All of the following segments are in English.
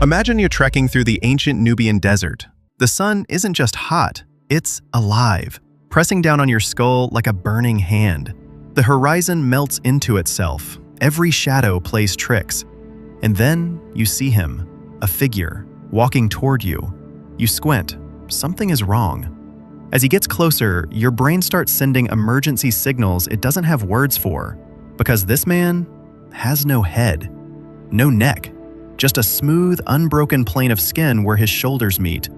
Imagine you're trekking through the ancient Nubian desert. The sun isn't just hot, it's alive, pressing down on your skull like a burning hand. The horizon melts into itself. Every shadow plays tricks. And then you see him, a figure, walking toward you. You squint. Something is wrong. As he gets closer, your brain starts sending emergency signals it doesn't have words for, because this man has no head, no neck, just a smooth, unbroken plane of skin where his shoulders meet.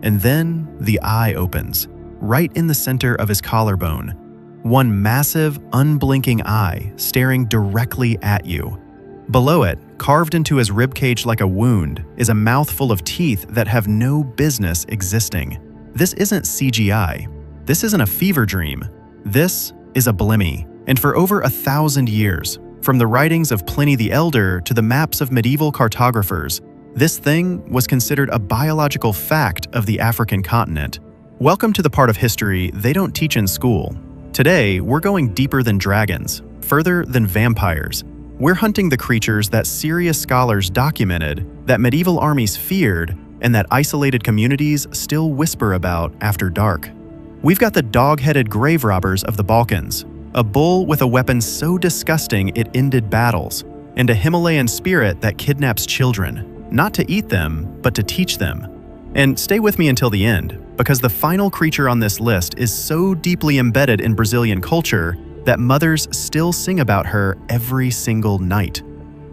And then the eye opens, right in the center of his collarbone. One massive, unblinking eye staring directly at you. Below it, carved into his ribcage like a wound, is a mouth full of teeth that have no business existing. This isn't CGI. This isn't a fever dream. This is a blem. And for over 1,000 years, from the writings of Pliny the Elder to the maps of medieval cartographers, this thing was considered a biological fact of the African continent. Welcome to the part of history they don't teach in school. Today, we're going deeper than dragons, further than vampires. We're hunting the creatures that serious scholars documented, that medieval armies feared, and that isolated communities still whisper about after dark. We've got the dog-headed grave robbers of the Balkans, a bull with a weapon so disgusting it ended battles, and a Himalayan spirit that kidnaps children, not to eat them, but to teach them. And stay with me until the end, because the final creature on this list is so deeply embedded in Brazilian culture that mothers still sing about her every single night.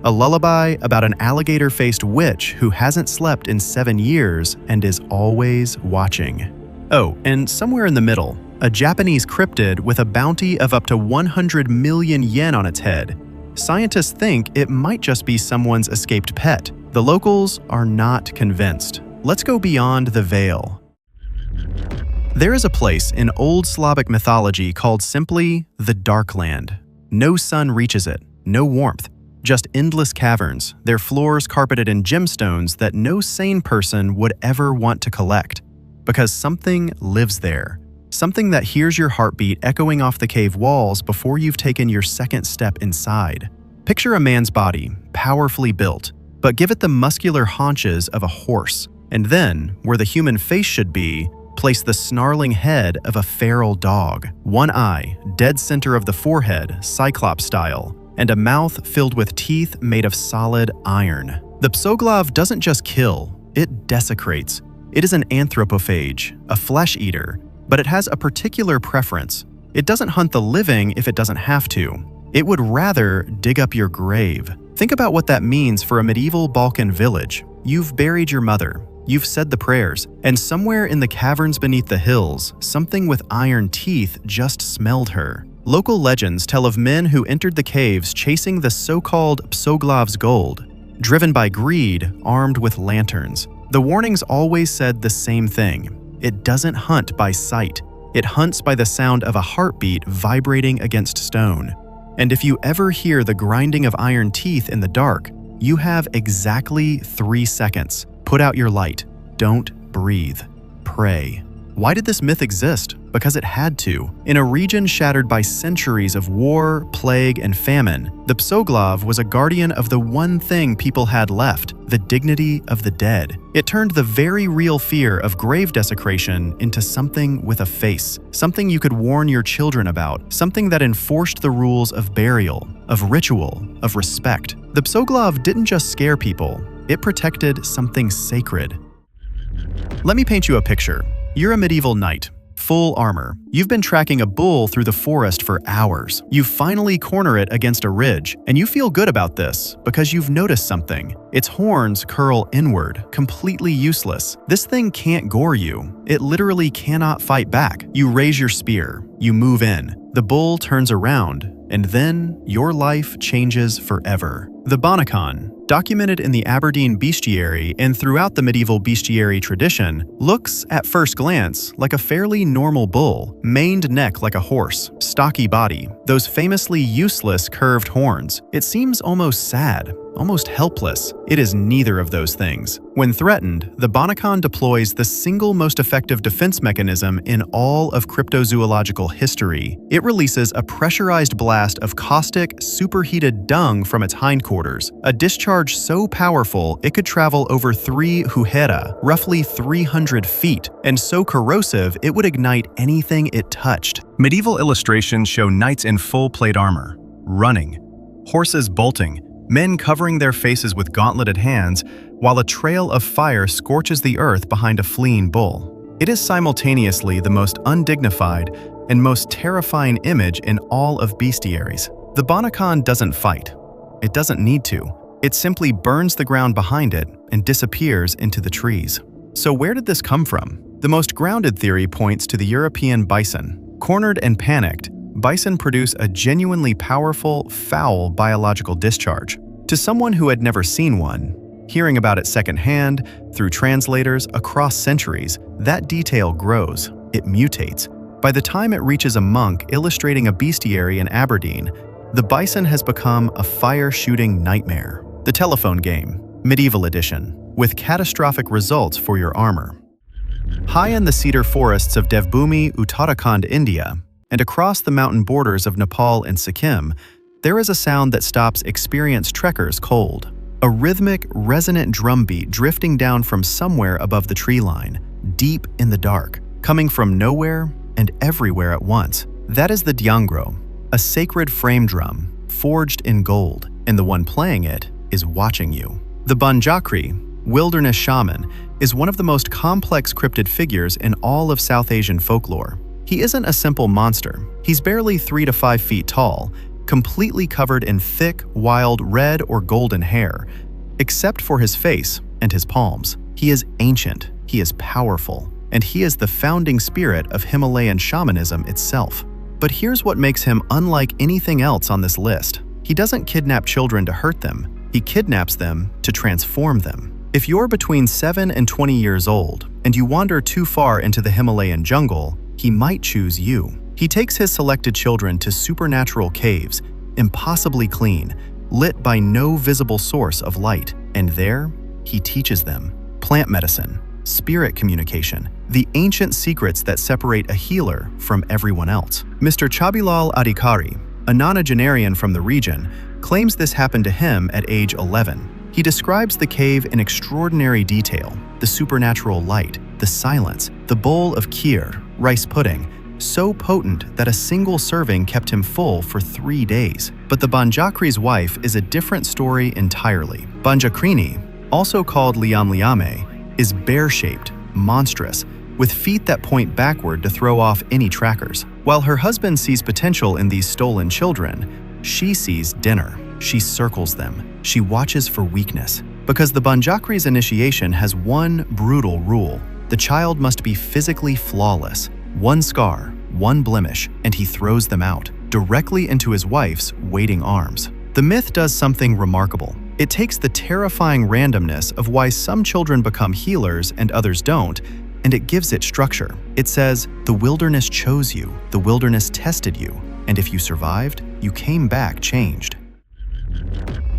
A lullaby about an alligator-faced witch who hasn't slept in 7 years and is always watching. Oh, and somewhere in the middle, a Japanese cryptid with a bounty of up to 100 million yen on its head. Scientists think it might just be someone's escaped pet. The locals are not convinced. Let's go beyond the veil. There is a place in old Slavic mythology called simply the Darkland. No sun reaches it, no warmth, just endless caverns, their floors carpeted in gemstones that no sane person would ever want to collect. Because something lives there. Something that hears your heartbeat echoing off the cave walls before you've taken your second step inside. Picture a man's body, powerfully built, but give it the muscular haunches of a horse. And then, where the human face should be, place the snarling head of a feral dog. One eye, dead center of the forehead, cyclops style, and a mouth filled with teeth made of solid iron. The Psoglav doesn't just kill, it desecrates. It is an anthropophage, a flesh eater, but it has a particular preference. It doesn't hunt the living if it doesn't have to. It would rather dig up your grave. Think about what that means for a medieval Balkan village. You've buried your mother, you've said the prayers, and somewhere in the caverns beneath the hills, something with iron teeth just smelled her. Local legends tell of men who entered the caves chasing the so-called Psoglav's gold, driven by greed, armed with lanterns. The warnings always said the same thing. It doesn't hunt by sight. It hunts by the sound of a heartbeat vibrating against stone. And if you ever hear the grinding of iron teeth in the dark, you have exactly 3 seconds. Put out your light. Don't breathe. Pray. Why did this myth exist? Because it had to. In a region shattered by centuries of war, plague, and famine, the Psoglav was a guardian of the one thing people had left, the dignity of the dead. It turned the very real fear of grave desecration into something with a face, something you could warn your children about, something that enforced the rules of burial, of ritual, of respect. The Psoglav didn't just scare people, it protected something sacred. Let me paint you a picture. You're a medieval knight, full armor. You've been tracking a bull through the forest for hours. You finally corner it against a ridge, and you feel good about this because you've noticed something. Its horns curl inward, completely useless. This thing can't gore you. It literally cannot fight back. You raise your spear. You move in. The bull turns around, and then your life changes forever. The Bonnacon, documented in the Aberdeen bestiary and throughout the medieval bestiary tradition, looks, at first glance, like a fairly normal bull. Maned neck like a horse, stocky body, those famously useless curved horns. It seems almost sad, almost helpless. It is neither of those things. When threatened, the Bonnacon deploys the single most effective defense mechanism in all of cryptozoological history. It releases a pressurized blast of caustic, superheated dung from its hindquarters, a discharge so powerful it could travel over 3 huhera, roughly 300 feet, and so corrosive it would ignite anything it touched. Medieval illustrations show knights in full plate armor, running, horses bolting, men covering their faces with gauntleted hands, while a trail of fire scorches the earth behind a fleeing bull. It is simultaneously the most undignified and most terrifying image in all of bestiaries. The Bonnacon doesn't fight. It doesn't need to. It simply burns the ground behind it and disappears into the trees. So where did this come from? The most grounded theory points to the European bison. Cornered and panicked, bison produce a genuinely powerful, foul biological discharge. To someone who had never seen one, hearing about it secondhand, through translators, across centuries, that detail grows, it mutates. By the time it reaches a monk illustrating a bestiary in Aberdeen, the bison has become a fire-shooting nightmare. The telephone game, medieval edition, with catastrophic results for your armor. High in the cedar forests of Devbhoomi, Uttarakhand, India, and across the mountain borders of Nepal and Sikkim, there is a sound that stops experienced trekkers cold. A rhythmic, resonant drumbeat drifting down from somewhere above the tree line, deep in the dark, coming from nowhere and everywhere at once. That is the dyangro, a sacred frame drum, forged in gold, and the one playing it is watching you. The Banjakri, wilderness shaman, is one of the most complex cryptid figures in all of South Asian folklore. He isn't a simple monster. He's barely 3 to 5 feet tall, completely covered in thick, wild red or golden hair, except for his face and his palms. He is ancient, he is powerful, and he is the founding spirit of Himalayan shamanism itself. But here's what makes him unlike anything else on this list. He doesn't kidnap children to hurt them, he kidnaps them to transform them. If you're between 7 and 20 years old, and you wander too far into the Himalayan jungle, he might choose you. He takes his selected children to supernatural caves, impossibly clean, lit by no visible source of light, and there, he teaches them plant medicine, spirit communication, the ancient secrets that separate a healer from everyone else. Mr. Chabilal Adhikari, a nonagenarian from the region, claims this happened to him at age 11. He describes the cave in extraordinary detail, the supernatural light, the silence, the bowl of kheer, rice pudding, so potent that a single serving kept him full for 3 days. But the Banjakri's wife is a different story entirely. Banjakrini, also called Liam Liame, is bear-shaped, monstrous, with feet that point backward to throw off any trackers. While her husband sees potential in these stolen children, she sees dinner. She circles them. She watches for weakness. Because the Banjakri's initiation has one brutal rule. The child must be physically flawless. One scar, one blemish, and he throws them out, directly into his wife's waiting arms. The myth does something remarkable. It takes the terrifying randomness of why some children become healers and others don't, and it gives it structure. It says, the wilderness chose you, the wilderness tested you, and if you survived, you came back changed.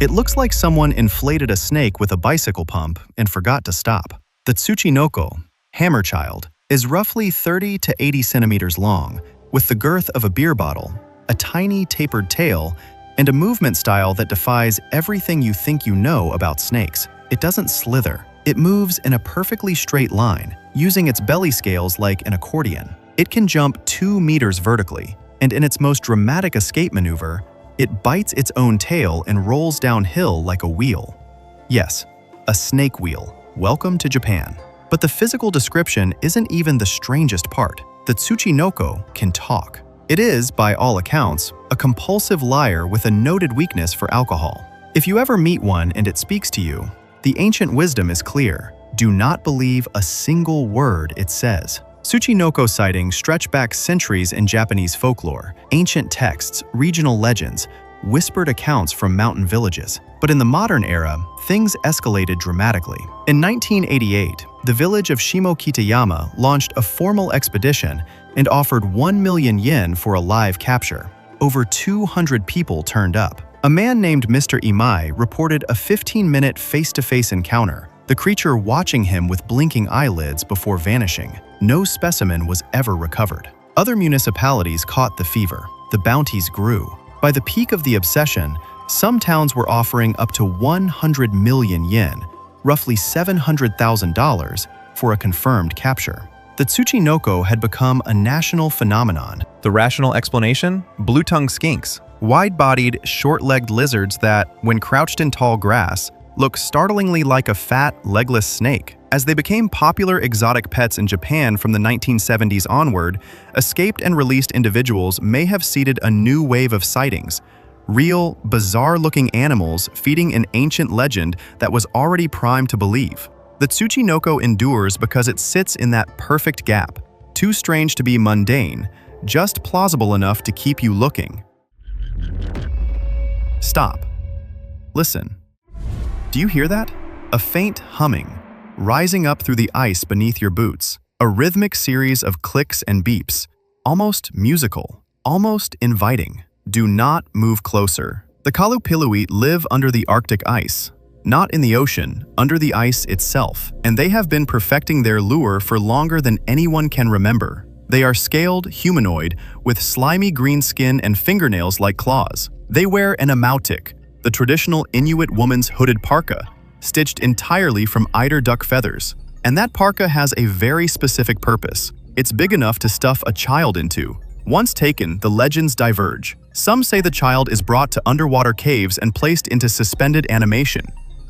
It looks like someone inflated a snake with a bicycle pump and forgot to stop. The Tsuchinoko, hammer child, is roughly 30 to 80 centimeters long, with the girth of a beer bottle, a tiny tapered tail, and a movement style that defies everything you think you know about snakes. It doesn't slither. It moves in a perfectly straight line, using its belly scales like an accordion. It can jump 2 meters vertically, and in its most dramatic escape maneuver, it bites its own tail and rolls downhill like a wheel. Yes, a snake wheel. Welcome to Japan. But the physical description isn't even the strangest part. The Tsuchinoko can talk. It is, by all accounts, a compulsive liar with a noted weakness for alcohol. If you ever meet one and it speaks to you, the ancient wisdom is clear. Do not believe a single word it says. Tsuchinoko sightings stretch back centuries in Japanese folklore, ancient texts, regional legends, whispered accounts from mountain villages. But in the modern era, things escalated dramatically. In 1988, the village of Shimokitayama launched a formal expedition and offered 1 million yen for a live capture. Over 200 people turned up. A man named Mr. Imai reported a 15-minute face-to-face encounter, the creature watching him with blinking eyelids before vanishing. No specimen was ever recovered. Other municipalities caught the fever. The bounties grew. By the peak of the obsession, some towns were offering up to 100 million yen, roughly $700,000, for a confirmed capture. The Tsuchinoko had become a national phenomenon. The rational explanation? Blue-tongued skinks. Wide-bodied, short-legged lizards that, when crouched in tall grass, look startlingly like a fat, legless snake. As they became popular exotic pets in Japan from the 1970s onward, escaped and released individuals may have seeded a new wave of sightings. Real, bizarre-looking animals feeding an ancient legend that was already primed to believe. The Tsuchinoko endures because it sits in that perfect gap, too strange to be mundane, just plausible enough to keep you looking. Stop. Listen. Do you hear that? A faint humming, rising up through the ice beneath your boots. A rhythmic series of clicks and beeps, almost musical, almost inviting. Do not move closer. The Qallupilluit live under the Arctic ice. Not in the ocean, under the ice itself, and they have been perfecting their lure for longer than anyone can remember. They are scaled, humanoid, with slimy green skin and fingernails like claws. They wear an amautik, the traditional Inuit woman's hooded parka, stitched entirely from eider duck feathers. And that parka has a very specific purpose. It's big enough to stuff a child into. Once taken, the legends diverge. Some say the child is brought to underwater caves and placed into suspended animation.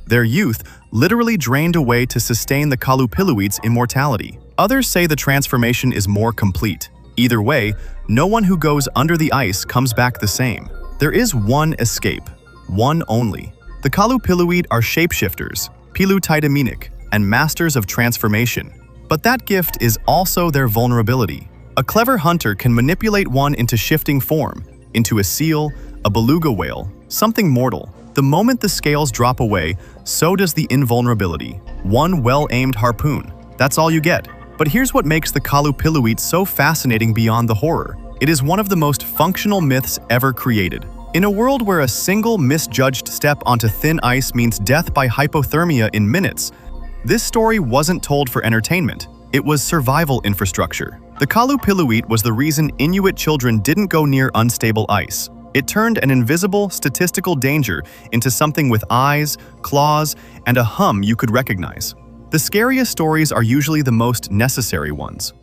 Their youth literally drained away to sustain the Qallupilluit's immortality. Others say the transformation is more complete. Either way, no one who goes under the ice comes back the same. There is one escape, one only. The Qallupilluit are shapeshifters, pilutitaminik, and masters of transformation. But that gift is also their vulnerability. A clever hunter can manipulate one into shifting form, into a seal, a beluga whale, something mortal. The moment the scales drop away, so does the invulnerability. One well-aimed harpoon. That's all you get. But here's what makes the Qallupilluit so fascinating beyond the horror. It is one of the most functional myths ever created. In a world where a single misjudged step onto thin ice means death by hypothermia in minutes, this story wasn't told for entertainment. It was survival infrastructure. The Qallupilluit was the reason Inuit children didn't go near unstable ice. It turned an invisible, statistical danger into something with eyes, claws, and a hum you could recognize. The scariest stories are usually the most necessary ones.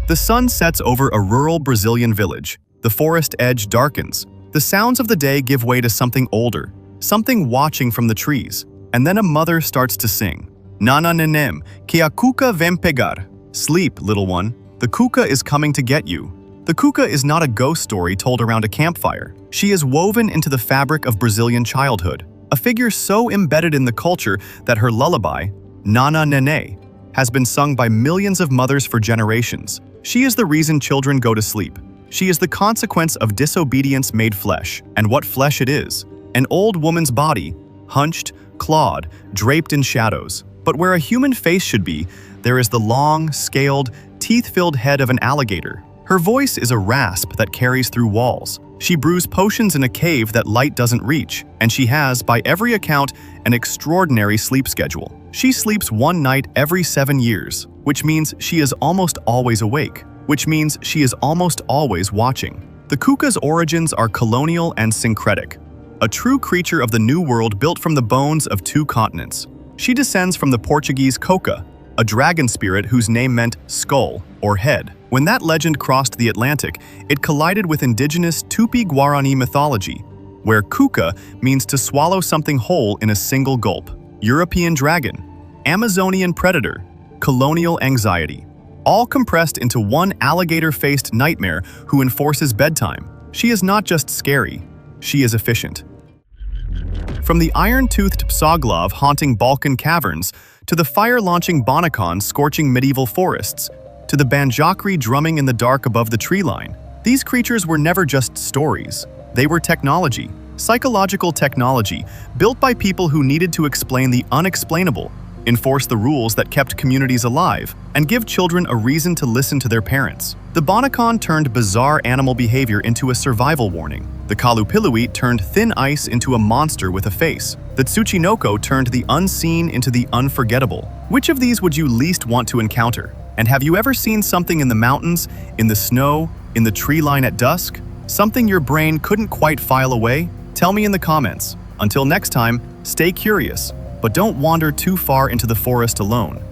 The sun sets over a rural Brazilian village. The forest edge darkens. The sounds of the day give way to something older, something watching from the trees. And then a mother starts to sing. Nana nenem, que a Cuca vem pegar. Sleep, little one. The Cuca is coming to get you. The Cuca is not a ghost story told around a campfire. She is woven into the fabric of Brazilian childhood, a figure so embedded in the culture that her lullaby, Nana Nene, has been sung by millions of mothers for generations. She is the reason children go to sleep. She is the consequence of disobedience made flesh, and what flesh it is. An old woman's body, hunched, clawed, draped in shadows. But where a human face should be, there is the long, scaled, teeth-filled head of an alligator. Her voice is a rasp that carries through walls. She brews potions in a cave that light doesn't reach, and she has, by every account, an extraordinary sleep schedule. She sleeps one night every 7 years, which means she is almost always awake, which means she is almost always watching. The Cuca's origins are colonial and syncretic, a true creature of the New World built from the bones of 2 continents. She descends from the Portuguese Coca, a dragon spirit whose name meant skull or head. When that legend crossed the Atlantic, it collided with indigenous Tupi-Guarani mythology, where Cuca means to swallow something whole in a single gulp. European dragon, Amazonian predator, colonial anxiety, all compressed into one alligator-faced nightmare who enforces bedtime. She is not just scary, she is efficient. From the iron-toothed Psoglav haunting Balkan caverns, to the fire-launching Bonnacon scorching medieval forests, to the Banjakri drumming in the dark above the tree line, these creatures were never just stories. They were technology, psychological technology, built by people who needed to explain the unexplainable, enforce the rules that kept communities alive, and give children a reason to listen to their parents. The Bonnacon turned bizarre animal behavior into a survival warning. The Qallupilluit turned thin ice into a monster with a face. The Tsuchinoko turned the unseen into the unforgettable. Which of these would you least want to encounter? And have you ever seen something in the mountains, in the snow, in the tree line at dusk? Something your brain couldn't quite file away? Tell me in the comments. Until next time, stay curious, but don't wander too far into the forest alone.